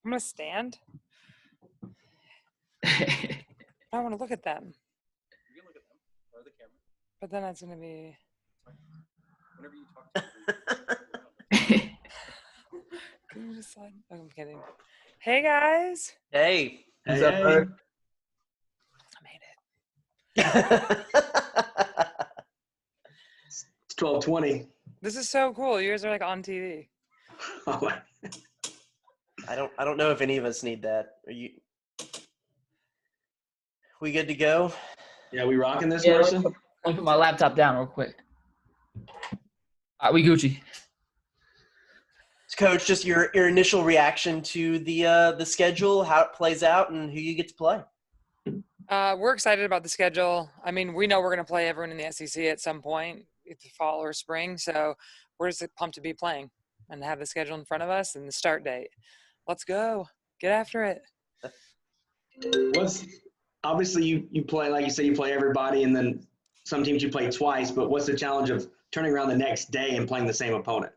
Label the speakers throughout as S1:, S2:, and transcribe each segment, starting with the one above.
S1: I'm going to stand. I want to look at them.
S2: You can look at them or the camera.
S1: But then it's going to be.
S2: Whenever you talk to them.
S1: Can you just slide? Oh, I'm kidding. Hey, guys.
S3: Hey.
S4: What's up, Bird?
S1: I made it.
S4: It's 12:20.
S1: This is so cool. You guys are like on TV.
S4: Oh,
S3: I don't know if any of us need that. Are you? We good to go?
S4: yeah, we rocking this,
S5: Yeah,
S4: Mercer?
S5: let me put my laptop down real quick. All right, we Gucci.
S3: Coach, just your initial reaction to the schedule, how it plays out, and who you get to play.
S1: We're excited about the schedule. I mean, we know we're going to play everyone in the SEC at some point, either fall or spring. So we're just pumped to be playing and have the schedule in front of us and the start date. Let's go. Get after it.
S4: Obviously you play, like you say, you play everybody, and then some teams you play twice, but what's the challenge of turning around the next day and playing the same opponent?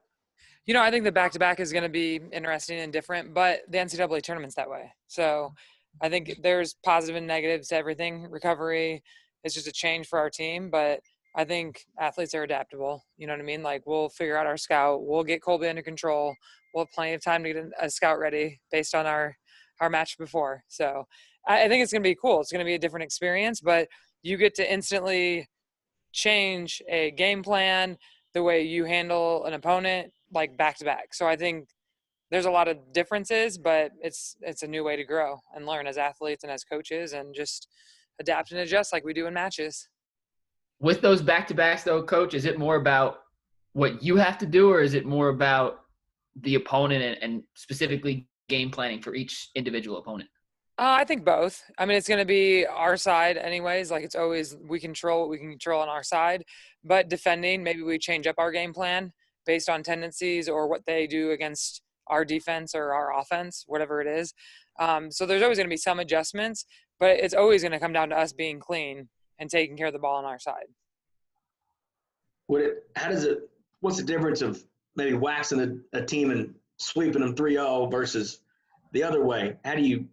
S1: You know, I think the back-to-back is going to be interesting and different, but the NCAA tournament's that way. So I think there's positive and negatives to everything. Recovery is just a change for our team, but I think athletes are adaptable. You know what I mean? Like, we'll figure out our scout. We'll get Colby under control. We'll have plenty of time to get a scout ready based on our match before. So I think it's going to be cool. It's going to be a different experience, but you get to instantly change a game plan, the way you handle an opponent, like back-to-back. So I think there's a lot of differences, but it's a new way to grow and learn as athletes and as coaches, and just adapt and adjust like we do in matches.
S5: With those back-to-backs, though, Coach, is it more about what you have to do, or is it more about the opponent and specifically game planning for each individual opponent?
S1: I think both. I mean, it's going to be our side anyways. Like, it's always we control what we can control on our side. But defending, maybe we change up our game plan based on tendencies or what they do against our defense or our offense, whatever it is. So there's always going to be some adjustments, but it's always going to come down to us being clean and taking care of the ball on our side.
S4: What's the difference of maybe waxing a team and sweeping them 3-0 versus the other way? How do you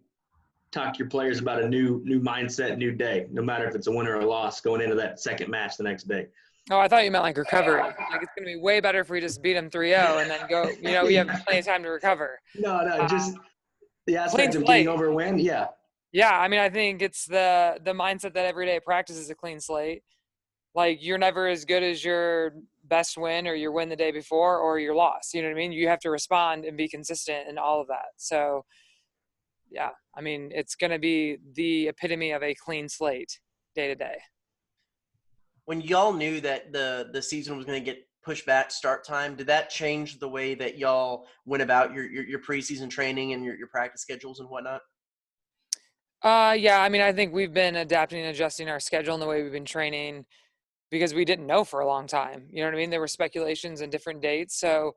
S4: talk to your players about a new mindset, new day, no matter if it's a win or a loss going into that second match the next day?
S1: Oh, I thought you meant like recovery. Like, it's going to be way better if we just beat them 3-0 and then go, you know, we have plenty of time to recover.
S4: No, just the aspect of getting over a win. Yeah.
S1: Yeah, I mean, I think it's the mindset that every day practice is a clean slate. Like, you're never as good as your best win or your win the day before or your loss. You know what I mean? You have to respond and be consistent in all of that. So, yeah, I mean, it's going to be the epitome of a clean slate day to day.
S3: When y'all knew that the season was going to get pushed back start time, did that change the way that y'all went about your preseason training and your practice schedules and whatnot?
S1: Yeah, I mean, I think we've been adapting and adjusting our schedule and the way we've been training because we didn't know for a long time. You know what I mean? There were speculations and different dates. So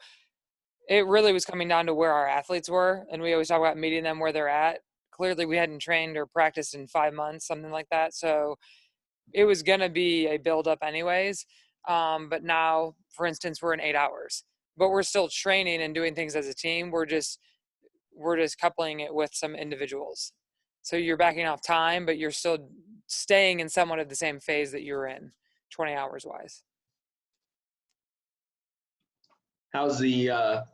S1: it really was coming down to where our athletes were. And we always talk about meeting them where they're at. Clearly, we hadn't trained or practiced in 5 months, something like that. So it was going to be a build-up anyways. But now, for instance, we're in 8 hours. But we're still training and doing things as a team. We're just coupling it with some individuals. So you're backing off time, but you're still staying in somewhat of the same phase that you're in, 20 hours wise.
S4: How's the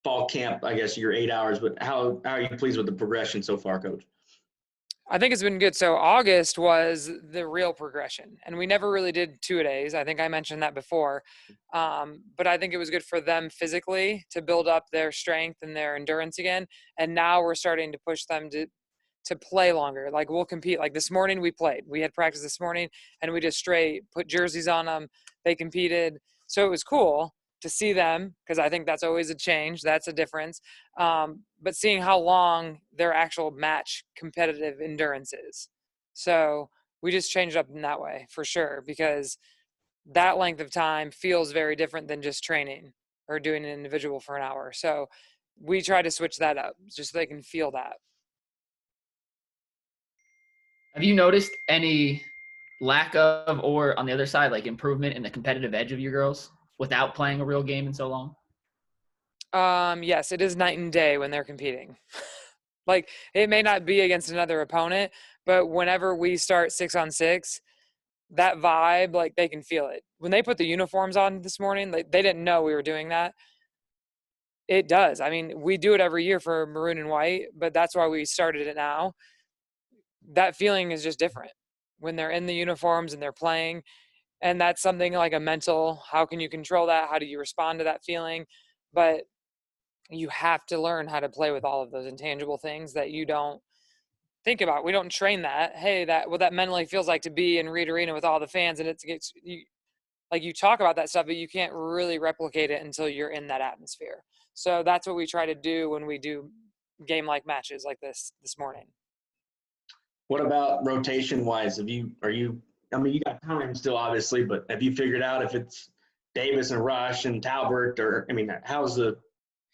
S4: fall camp? I guess you're 8 hours, but how are you pleased with the progression so far, Coach?
S1: I think it's been good. So August was the real progression, and we never really did 2-a-days. I think I mentioned that before. But I think it was good for them physically to build up their strength and their endurance again. And now we're starting to push them to play longer. Like, we'll compete. Like, this morning we played. We had practice this morning, and we just straight put jerseys on them. They competed. So it was cool to see them, because I think that's always a change. That's a difference. But seeing how long their actual match competitive endurance is. So we just changed up in that way for sure, because that length of time feels very different than just training or doing an individual for an hour. So we try to switch that up just so they can feel that.
S5: Have you noticed any lack of, or on the other side, like improvement in the competitive edge of your girls without playing a real game in so long?
S1: Yes, it is night and day when they're competing. Like, it may not be against another opponent, but whenever we start 6-on-6, that vibe, like, they can feel it. When they put the uniforms on this morning, like, they didn't know we were doing that. It does. I mean, we do it every year for maroon and white, but that's why we started it now. That feeling is just different when they're in the uniforms and they're playing. And that's something like a mental, how can you control that? How do you respond to that feeling? But you have to learn how to play with all of those intangible things that you don't think about. We don't train that. Hey, that what that mentally feels like to be in Reed Arena with all the fans, and it's you, like, you talk about that stuff, but you can't really replicate it until you're in that atmosphere. So that's what we try to do when we do game like matches like this morning.
S4: What about rotation wise? I mean, you got time still, obviously, but have you figured out if it's Davis and Rush and Talbert, or, I mean,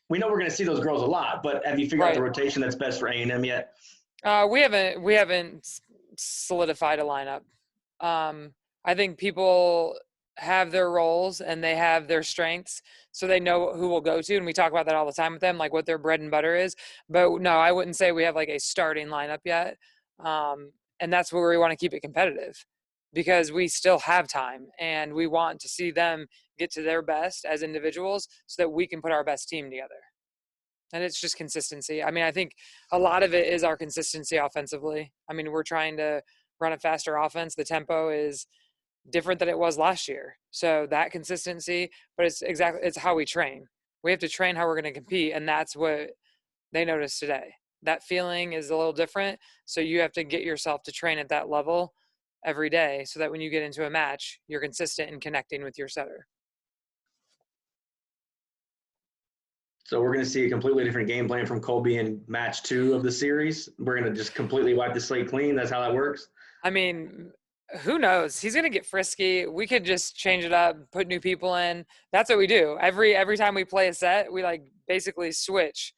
S4: we know we're going to see those girls a lot, but have you figured out the rotation that's best for A&M yet?
S1: We haven't solidified a lineup. I think people have their roles and they have their strengths, so they know who we'll go to, and we talk about that all the time with them, like what their bread and butter is. But no, I wouldn't say we have like a starting lineup yet. And that's where we want to keep it competitive, because we still have time and we want to see them get to their best as individuals so that we can put our best team together. And it's just consistency. I mean, I think a lot of it is our consistency offensively. I mean, we're trying to run a faster offense. The tempo is different than it was last year. So that consistency, but it's how we train. We have to train how we're going to compete. And that's what they noticed today. That feeling is a little different. So you have to get yourself to train at that level every day so that when you get into a match, you're consistent in connecting with your setter.
S4: So we're going to see a completely different game plan from Colby in match 2 of the series. We're going to just completely wipe the slate clean. That's how that works.
S1: I mean, who knows? He's going to get frisky. We could just change it up, put new people in. That's what we do. Every time we play a set, we like basically switch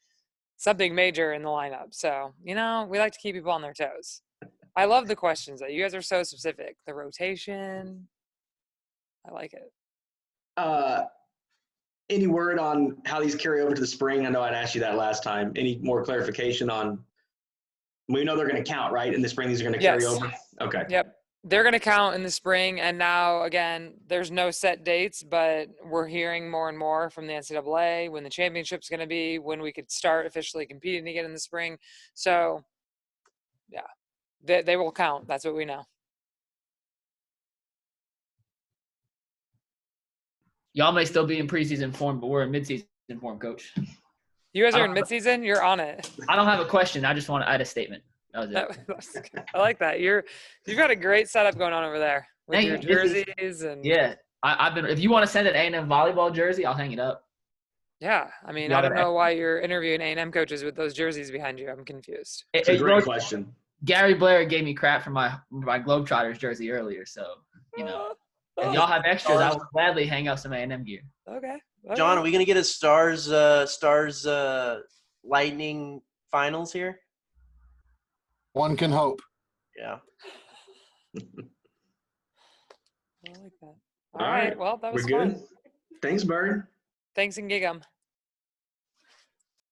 S1: something major in the lineup. So, we like to keep people on their toes. I love the questions though. You guys are so specific. The rotation, I like it.
S4: Any word on how these carry over to the spring? I know I'd asked you that last time. Any more clarification on? We know they're going to count, right? In the spring, these are going to carry over? Okay.
S1: Yep. They're going to count in the spring. And now, again, there's no set dates, but we're hearing more and more from the NCAA when the championship's going to be, when we could start officially competing again in the spring. So, yeah, they will count. That's what we know.
S5: Y'all may still be in preseason form, but we're in midseason form, Coach.
S1: You guys are in midseason? You're on it.
S5: I don't have a question. I just want to add a statement. That was it.
S1: I like that. You've got a great setup going on over there with
S5: Thank
S1: your
S5: you.
S1: jerseys and
S5: yeah. I've been. If you want to send an A&M volleyball jersey, I'll hang it up.
S1: Yeah, I mean, I don't know why you're interviewing A&M coaches with those jerseys behind you. I'm confused.
S4: It's a great question.
S5: Gary Blair gave me crap for my Globetrotters jersey earlier, so if y'all have extras, I will gladly hang up some A&M gear.
S1: Okay.
S3: John, are we gonna get a Stars Lightning finals here?
S6: One can hope.
S3: Yeah.
S1: I like that. All right. Well, that was
S4: We're
S1: fun.
S4: good. Thanks, Bird.
S1: Thanks and gig 'em.